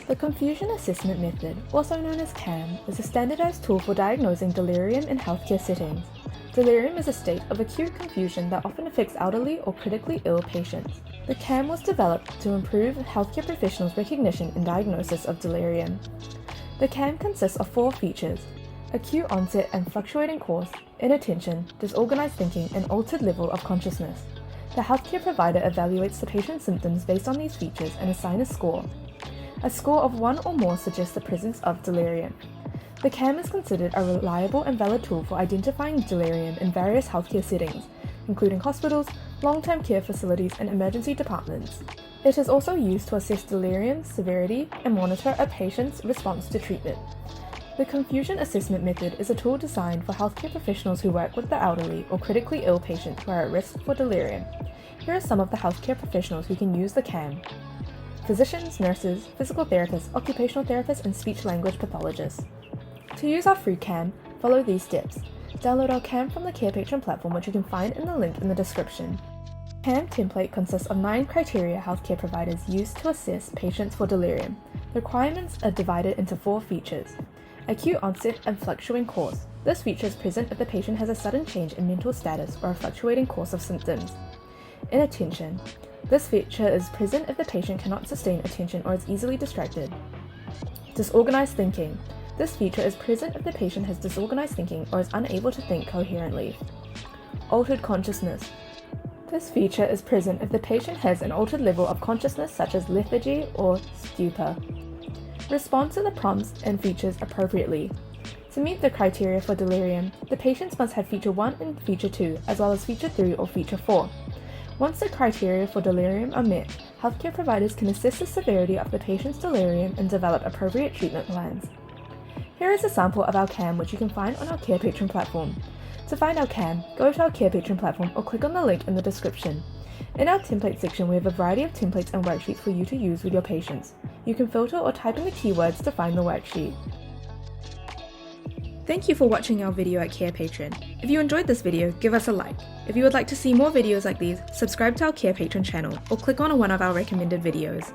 The confusion assessment method, also known as CAM, is a standardized tool for diagnosing delirium in healthcare settings. Delirium is a state of acute confusion that often affects elderly or critically ill patients. The CAM was developed to improve healthcare professionals' recognition and diagnosis of delirium. The CAM consists of 4 features: acute onset and fluctuating course, inattention, disorganized thinking, and altered level of consciousness. The healthcare provider evaluates the patient's symptoms based on these features and assigns a score. A score of 1 or more suggests the presence of delirium. The CAM is considered a reliable and valid tool for identifying delirium in various healthcare settings, including hospitals, long-term care facilities, and emergency departments. It is also used to assess delirium severity and monitor a patient's response to treatment. The confusion assessment method is a tool designed for healthcare professionals who work with the elderly or critically ill patients who are at risk for delirium. Here are some of the healthcare professionals who can use the CAM: physicians, nurses, physical therapists, occupational therapists, and speech-language pathologists. To use our free CAM, follow these steps. Download our CAM from the Carepatron platform, which you can find in the link in the description. CAM template consists of 9 criteria healthcare providers use to assess patients for delirium. The requirements are divided into 4 features: acute onset and fluctuating course. This feature is present if the patient has a sudden change in mental status or a fluctuating course of symptoms. Inattention. This feature is present if the patient cannot sustain attention or is easily distracted. Disorganized thinking. This feature is present if the patient has disorganized thinking or is unable to think coherently. Altered consciousness. This feature is present if the patient has an altered level of consciousness such as lethargy or stupor. Respond to the prompts and features appropriately. To meet the criteria for delirium, the patients must have feature 1 and feature 2, as well as feature 3 or feature 4. Once the criteria for delirium are met, healthcare providers can assess the severity of the patient's delirium and develop appropriate treatment plans. Here is a sample of our CAM, which you can find on our Carepatron platform. To find our CAM, go to our Carepatron platform or click on the link in the description. In our template section, we have a variety of templates and worksheets for you to use with your patients. You can filter or type in the keywords to find the worksheet. Thank you for watching our video at Carepatron. If you enjoyed this video, give us a like. If you would like to see more videos like these, subscribe to our Carepatron channel or click on one of our recommended videos.